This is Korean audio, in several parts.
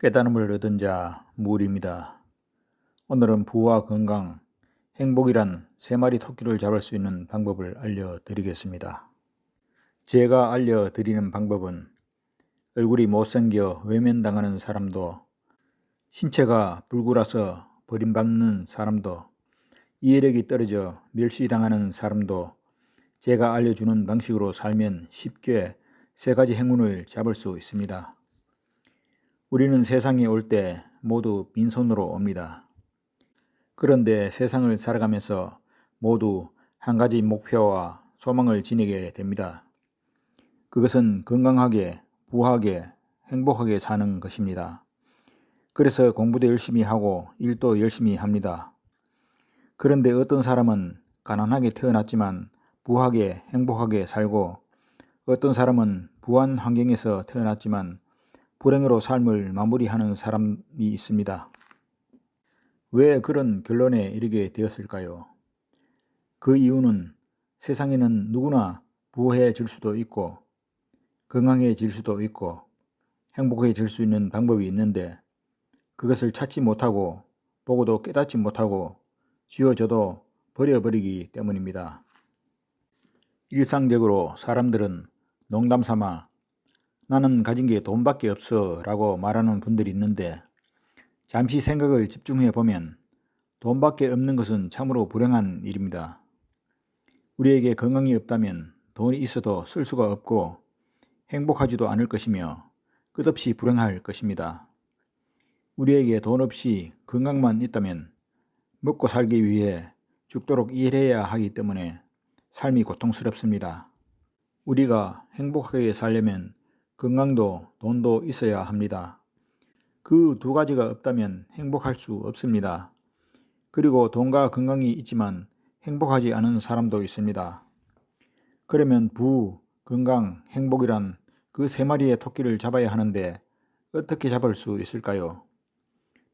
깨달음을 얻은 자 무울입니다. 오늘은 부와 건강, 행복이란 3마리 토끼를 잡을 수 있는 방법을 알려드리겠습니다. 제가 알려드리는 방법은 얼굴이 못생겨 외면당하는 사람도, 신체가 불구라서 버림받는 사람도, 이해력이 떨어져 멸시당하는 사람도 제가 알려주는 방식으로 살면 쉽게 3가지 행운을 잡을 수 있습니다. 우리는 세상에 올 때 모두 빈손으로 옵니다. 그런데 세상을 살아가면서 모두 한 가지 목표와 소망을 지니게 됩니다. 그것은 건강하게, 부하게, 행복하게 사는 것입니다. 그래서 공부도 열심히 하고 일도 열심히 합니다. 그런데 어떤 사람은 가난하게 태어났지만 부하게, 행복하게 살고, 어떤 사람은 부한 환경에서 태어났지만 불행으로 삶을 마무리하는 사람이 있습니다. 왜 그런 결론에 이르게 되었을까요? 그 이유는 세상에는 누구나 부해질 수도 있고 건강해질 수도 있고 행복해질 수 있는 방법이 있는데, 그것을 찾지 못하고 보고도 깨닫지 못하고 쥐어져도 버려버리기 때문입니다. 일상적으로 사람들은 농담삼아 나는 가진 게 돈밖에 없어 라고 말하는 분들이 있는데, 잠시 생각을 집중해 보면 돈밖에 없는 것은 참으로 불행한 일입니다. 우리에게 건강이 없다면 돈이 있어도 쓸 수가 없고 행복하지도 않을 것이며 끝없이 불행할 것입니다. 우리에게 돈 없이 건강만 있다면 먹고 살기 위해 죽도록 일해야 하기 때문에 삶이 고통스럽습니다. 우리가 행복하게 살려면 건강도 돈도 있어야 합니다. 그 2가지가 없다면 행복할 수 없습니다. 그리고 돈과 건강이 있지만 행복하지 않은 사람도 있습니다. 그러면 부, 건강, 행복이란 그 3마리의 토끼를 잡아야 하는데 어떻게 잡을 수 있을까요?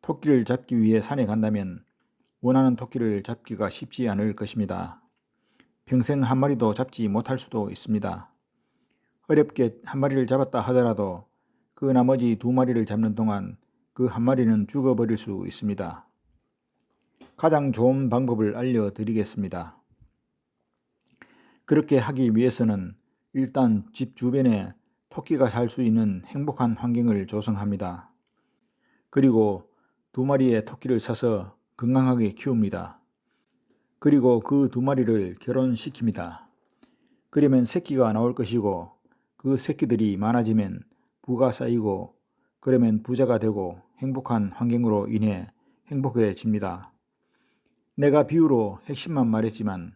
토끼를 잡기 위해 산에 간다면 원하는 토끼를 잡기가 쉽지 않을 것입니다. 평생 한 마리도 잡지 못할 수도 있습니다. 어렵게 한 마리를 잡았다 하더라도 그 나머지 2마리를 잡는 동안 그 한 마리는 죽어버릴 수 있습니다. 가장 좋은 방법을 알려드리겠습니다. 그렇게 하기 위해서는 일단 집 주변에 토끼가 살 수 있는 행복한 환경을 조성합니다. 그리고 2마리의 토끼를 사서 건강하게 키웁니다. 그리고 그 2마리를 결혼시킵니다. 그러면 새끼가 나올 것이고 그 새끼들이 많아지면 부가 쌓이고, 그러면 부자가 되고 행복한 환경으로 인해 행복해집니다. 내가 비유로 핵심만 말했지만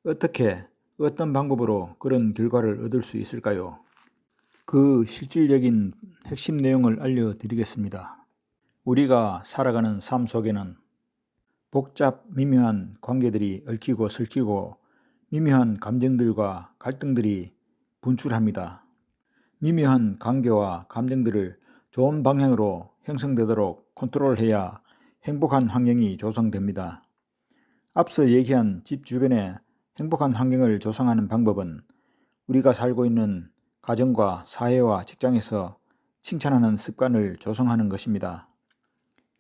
어떤 방법으로 그런 결과를 얻을 수 있을까요? 그 실질적인 핵심 내용을 알려드리겠습니다. 우리가 살아가는 삶 속에는 복잡 미묘한 관계들이 얽히고 설키고 미묘한 감정들과 갈등들이 분출합니다. 미묘한 관계와 감정들을 좋은 방향으로 형성되도록 컨트롤해야 행복한 환경이 조성됩니다. 앞서 얘기한 집 주변에 행복한 환경을 조성하는 방법은 우리가 살고 있는 가정과 사회와 직장에서 칭찬하는 습관을 조성하는 것입니다.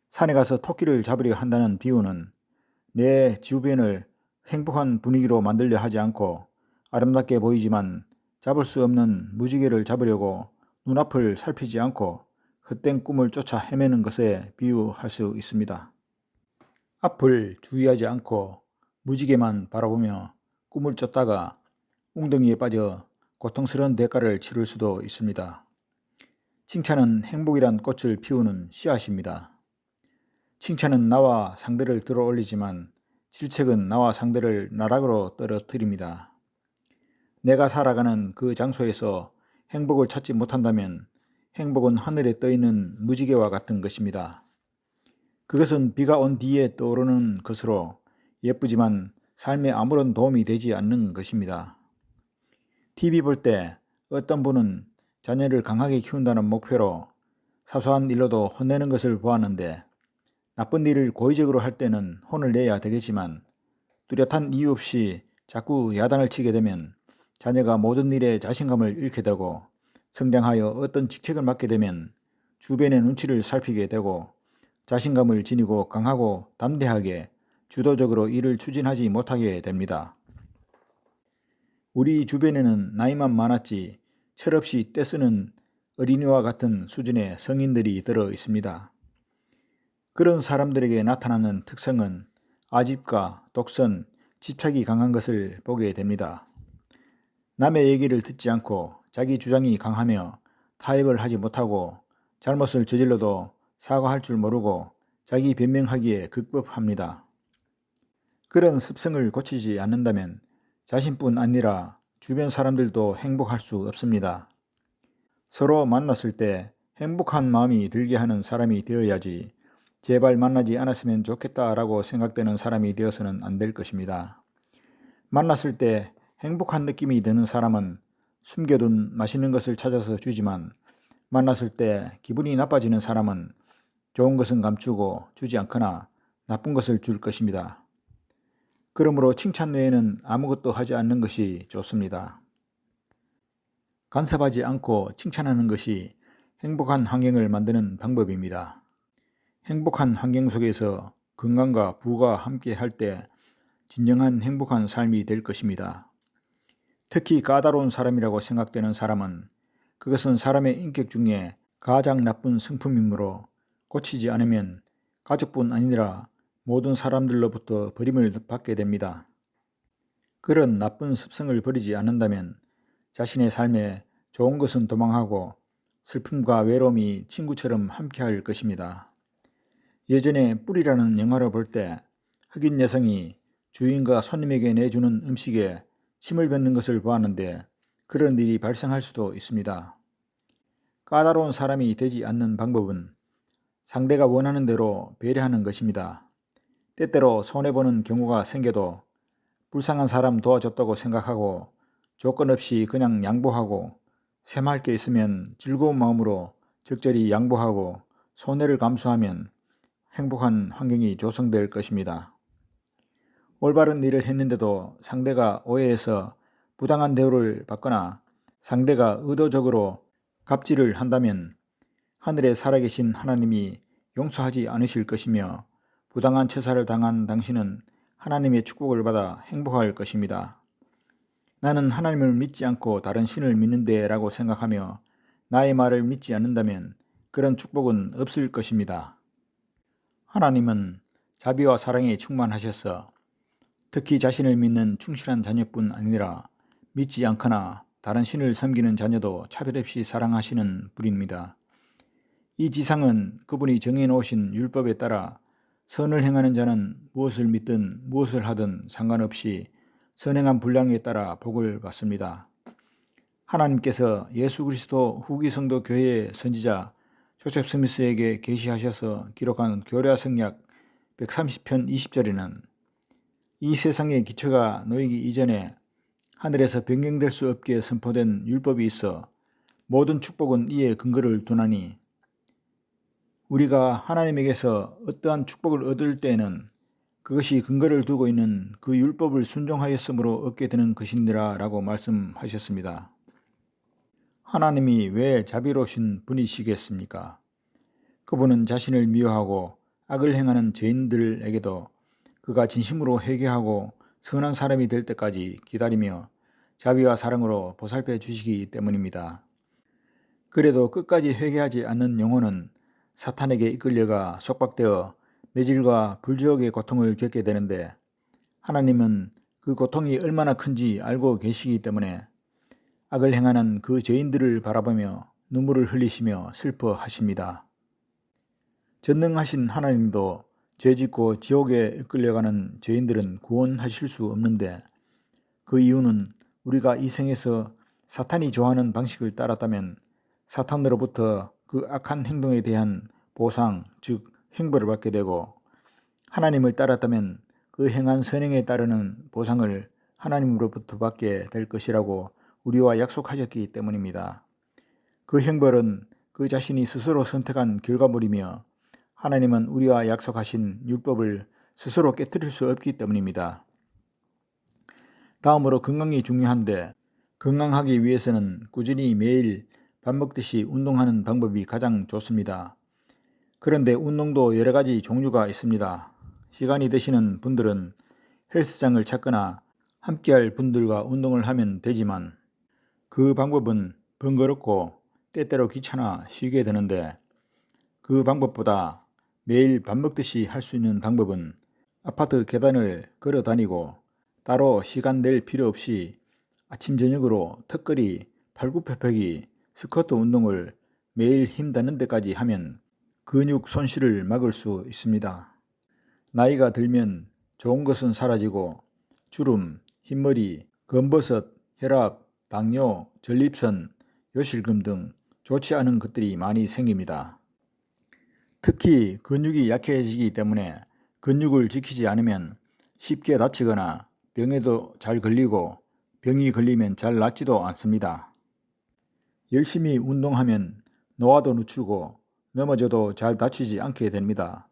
산에 가서 토끼를 잡으려 한다는 비유는 내 주변을 행복한 분위기로 만들려 하지 않고 아름답게 보이지만 잡을 수 없는 무지개를 잡으려고 눈앞을 살피지 않고 헛된 꿈을 쫓아 헤매는 것에 비유할 수 있습니다. 앞을 주의하지 않고 무지개만 바라보며 꿈을 쫓다가 웅덩이에 빠져 고통스러운 대가를 치를 수도 있습니다. 칭찬은 행복이란 꽃을 피우는 씨앗입니다. 칭찬은 나와 상대를 들어 올리지만 질책은 나와 상대를 나락으로 떨어뜨립니다. 내가 살아가는 그 장소에서 행복을 찾지 못한다면 행복은 하늘에 떠있는 무지개와 같은 것입니다. 그것은 비가 온 뒤에 떠오르는 것으로 예쁘지만 삶에 아무런 도움이 되지 않는 것입니다. TV 볼 때 어떤 분은 자녀를 강하게 키운다는 목표로 사소한 일로도 혼내는 것을 보았는데, 나쁜 일을 고의적으로 할 때는 혼을 내야 되겠지만 뚜렷한 이유 없이 자꾸 야단을 치게 되면 자녀가 모든 일에 자신감을 잃게 되고 성장하여 어떤 직책을 맡게 되면 주변의 눈치를 살피게 되고 자신감을 지니고 강하고 담대하게 주도적으로 일을 추진하지 못하게 됩니다. 우리 주변에는 나이만 많았지 철없이 떼쓰는 어린이와 같은 수준의 성인들이 들어 있습니다. 그런 사람들에게 나타나는 특성은 아집과 독선, 집착이 강한 것을 보게 됩니다. 남의 얘기를 듣지 않고 자기 주장이 강하며 타협을 하지 못하고 잘못을 저질러도 사과할 줄 모르고 자기 변명하기에 급급합니다. 그런 습성을 고치지 않는다면 자신뿐 아니라 주변 사람들도 행복할 수 없습니다. 서로 만났을 때 행복한 마음이 들게 하는 사람이 되어야지 제발 만나지 않았으면 좋겠다라고 생각되는 사람이 되어서는 안 될 것입니다. 만났을 때 행복한 느낌이 드는 사람은 숨겨둔 맛있는 것을 찾아서 주지만 만났을 때 기분이 나빠지는 사람은 좋은 것은 감추고 주지 않거나 나쁜 것을 줄 것입니다. 그러므로 칭찬 외에는 아무것도 하지 않는 것이 좋습니다. 간섭하지 않고 칭찬하는 것이 행복한 환경을 만드는 방법입니다. 행복한 환경 속에서 건강과 부가 함께 할 때 진정한 행복한 삶이 될 것입니다. 특히 까다로운 사람이라고 생각되는 사람은 그것은 사람의 인격 중에 가장 나쁜 성품이므로 고치지 않으면 가족뿐 아니라 모든 사람들로부터 버림을 받게 됩니다. 그런 나쁜 습성을 버리지 않는다면 자신의 삶에 좋은 것은 도망하고 슬픔과 외로움이 친구처럼 함께할 것입니다. 예전에 뿔이라는 영화를 볼 때 흑인 여성이 주인과 손님에게 내주는 음식에 침을 뱉는 것을 보았는데 그런 일이 발생할 수도 있습니다. 까다로운 사람이 되지 않는 방법은 상대가 원하는 대로 배려하는 것입니다. 때때로 손해보는 경우가 생겨도 불쌍한 사람 도와줬다고 생각하고 조건 없이 그냥 양보하고 샘할 게 있으면 즐거운 마음으로 적절히 양보하고 손해를 감수하면 행복한 환경이 조성될 것입니다. 올바른 일을 했는데도 상대가 오해해서 부당한 대우를 받거나 상대가 의도적으로 갑질을 한다면 하늘에 살아계신 하나님이 용서하지 않으실 것이며 부당한 처사를 당한 당신은 하나님의 축복을 받아 행복할 것입니다. 나는 하나님을 믿지 않고 다른 신을 믿는데 라고 생각하며 나의 말을 믿지 않는다면 그런 축복은 없을 것입니다. 하나님은 자비와 사랑에 충만하셔서 특히 자신을 믿는 충실한 자녀뿐 아니라 믿지 않거나 다른 신을 섬기는 자녀도 차별 없이 사랑하시는 분입니다. 이 지상은 그분이 정해놓으신 율법에 따라 선을 행하는 자는 무엇을 믿든 무엇을 하든 상관없이 선행한 분량에 따라 복을 받습니다. 하나님께서 예수 그리스도 후기 성도 교회의 선지자 조셉 스미스에게 계시하셔서 기록한 교랴 성약 130편 20절에는 이 세상의 기초가 놓이기 이전에 하늘에서 변경될 수 없게 선포된 율법이 있어 모든 축복은 이에 근거를 두나니 우리가 하나님에게서 어떠한 축복을 얻을 때에는 그것이 근거를 두고 있는 그 율법을 순종하였으므로 얻게 되는 것이니라 라고 말씀하셨습니다. 하나님이 왜 자비로우신 분이시겠습니까? 그분은 자신을 미워하고 악을 행하는 죄인들에게도 그가 진심으로 회개하고 선한 사람이 될 때까지 기다리며 자비와 사랑으로 보살펴 주시기 때문입니다. 그래도 끝까지 회개하지 않는 영혼은 사탄에게 이끌려가 속박되어 매질과 불지옥의 고통을 겪게 되는데 하나님은 그 고통이 얼마나 큰지 알고 계시기 때문에 악을 행하는 그 죄인들을 바라보며 눈물을 흘리시며 슬퍼하십니다. 전능하신 하나님도 죄짓고 지옥에 이끌려가는 죄인들은 구원하실 수 없는데 그 이유는 우리가 이 생에서 사탄이 좋아하는 방식을 따랐다면 사탄으로부터 그 악한 행동에 대한 보상, 즉 형벌을 받게 되고 하나님을 따랐다면 그 행한 선행에 따르는 보상을 하나님으로부터 받게 될 것이라고 우리와 약속하셨기 때문입니다. 그 형벌은 그 자신이 스스로 선택한 결과물이며 하나님은 우리와 약속하신 율법을 스스로 깨뜨릴 수 없기 때문입니다. 다음으로 건강이 중요한데 건강하기 위해서는 꾸준히 매일 밥 먹듯이 운동하는 방법이 가장 좋습니다. 그런데 운동도 여러 가지 종류가 있습니다. 시간이 되시는 분들은 헬스장을 찾거나 함께할 분들과 운동을 하면 되지만 그 방법은 번거롭고 때때로 귀찮아 쉬게 되는데, 그 방법보다 매일 밥 먹듯이 할 수 있는 방법은 아파트 계단을 걸어 다니고 따로 시간 낼 필요 없이 아침 저녁으로 턱걸이, 팔굽혀펴기, 스쿼트 운동을 매일 힘 닿는 데까지 하면 근육 손실을 막을 수 있습니다. 나이가 들면 좋은 것은 사라지고 주름, 흰머리, 검버섯, 혈압, 당뇨, 전립선, 요실금 등 좋지 않은 것들이 많이 생깁니다. 특히 근육이 약해지기 때문에 근육을 지키지 않으면 쉽게 다치거나 병에도 잘 걸리고 병이 걸리면 잘 낫지도 않습니다. 열심히 운동하면 노화도 늦추고 넘어져도 잘 다치지 않게 됩니다.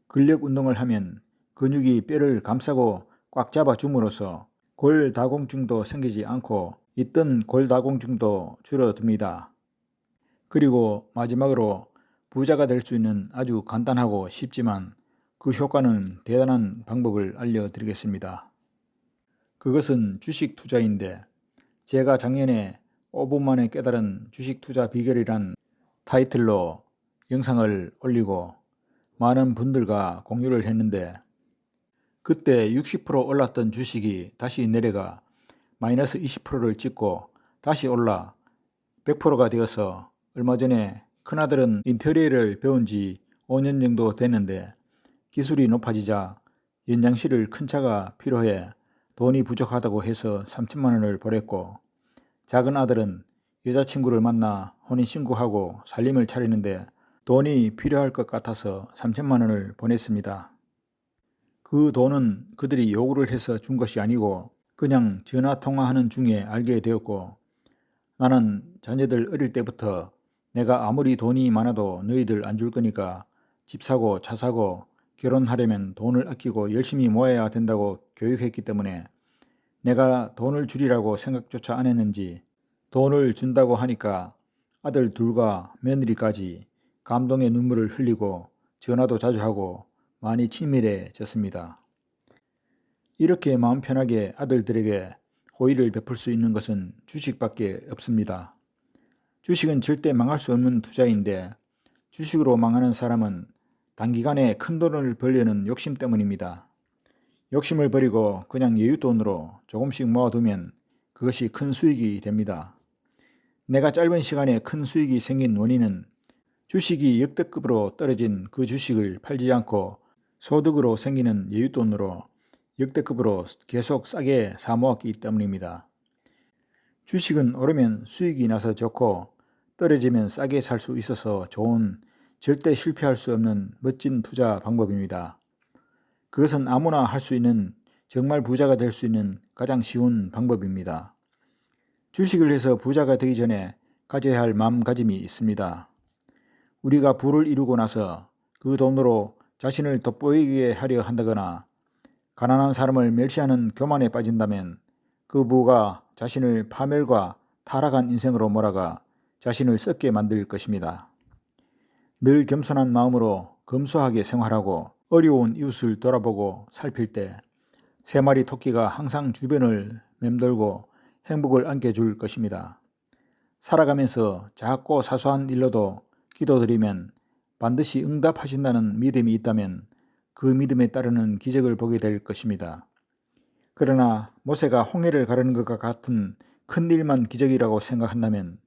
근력 운동을 하면 근육이 뼈를 감싸고 꽉 잡아 줌으로써 골다공증도 생기지 않고 있던 골다공증도 줄어듭니다. 그리고 마지막으로 부자가 될 수 있는 아주 간단하고 쉽지만 그 효과는 대단한 방법을 알려드리겠습니다. 그것은 주식 투자인데, 제가 작년에 5분 만에 깨달은 주식 투자 비결이란 타이틀로 영상을 올리고 많은 분들과 공유를 했는데, 그때 60% 올랐던 주식이 다시 내려가 마이너스 20%를 찍고 다시 올라 100%가 되어서 얼마 전에 큰아들은 인테리어를 배운 지 5년 정도 됐는데 기술이 높아지자 연장실을 큰 차가 필요해 돈이 부족하다고 해서 3천만 원을 보냈고, 작은 아들은 여자친구를 만나 혼인신고하고 살림을 차리는데 돈이 필요할 것 같아서 3천만 원을 보냈습니다. 그 돈은 그들이 요구를 해서 준 것이 아니고 그냥 전화통화하는 중에 알게 되었고, 나는 자녀들 어릴 때부터 내가 아무리 돈이 많아도 너희들 안 줄 거니까 집 사고 차 사고 결혼하려면 돈을 아끼고 열심히 모아야 된다고 교육했기 때문에 내가 돈을 주리라고 생각조차 안 했는지 돈을 준다고 하니까 아들 둘과 며느리까지 감동의 눈물을 흘리고 전화도 자주 하고 많이 친밀해졌습니다. 이렇게 마음 편하게 아들들에게 호의를 베풀 수 있는 것은 주식밖에 없습니다. 주식은 절대 망할 수 없는 투자인데 주식으로 망하는 사람은 단기간에 큰 돈을 벌려는 욕심 때문입니다. 욕심을 버리고 그냥 여윳돈으로 조금씩 모아두면 그것이 큰 수익이 됩니다. 내가 짧은 시간에 큰 수익이 생긴 원인은 주식이 역대급으로 떨어진 그 주식을 팔지 않고 소득으로 생기는 여윳돈으로 역대급으로 계속 싸게 사모았기 때문입니다. 주식은 오르면 수익이 나서 좋고 떨어지면 싸게 살 수 있어서 좋은, 절대 실패할 수 없는 멋진 투자 방법입니다. 그것은 아무나 할 수 있는, 정말 부자가 될 수 있는 가장 쉬운 방법입니다. 주식을 해서 부자가 되기 전에 가져야 할 마음가짐이 있습니다. 우리가 부를 이루고 나서 그 돈으로 자신을 돋보이게 하려 한다거나 가난한 사람을 멸시하는 교만에 빠진다면 그 부가 자신을 파멸과 타락한 인생으로 몰아가 자신을 썩게 만들 것입니다. 늘 겸손한 마음으로 검소하게 생활하고 어려운 이웃을 돌아보고 살필 때 3마리 토끼가 항상 주변을 맴돌고 행복을 안겨줄 것입니다. 살아가면서 작고 사소한 일로도 기도드리면 반드시 응답하신다는 믿음이 있다면 그 믿음에 따르는 기적을 보게 될 것입니다. 그러나 모세가 홍해를 가르는 것과 같은 큰 일만 기적이라고 생각한다면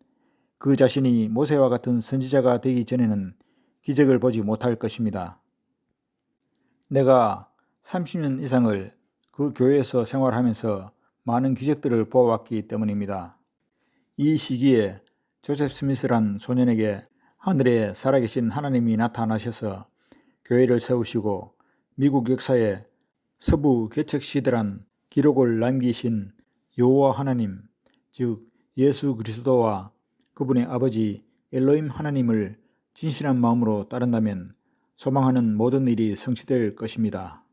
그 자신이 모세와 같은 선지자가 되기 전에는 기적을 보지 못할 것입니다. 내가 30년 이상을 그 교회에서 생활하면서 많은 기적들을 보아왔기 때문입니다. 이 시기에 조셉 스미스란 소년에게 하늘에 살아계신 하나님이 나타나셔서 교회를 세우시고 미국 역사에 서부 개척 시대란 기록을 남기신 여호와 하나님, 즉 예수 그리스도와 그분의 아버지 엘로힘 하나님을 진실한 마음으로 따른다면 소망하는 모든 일이 성취될 것입니다.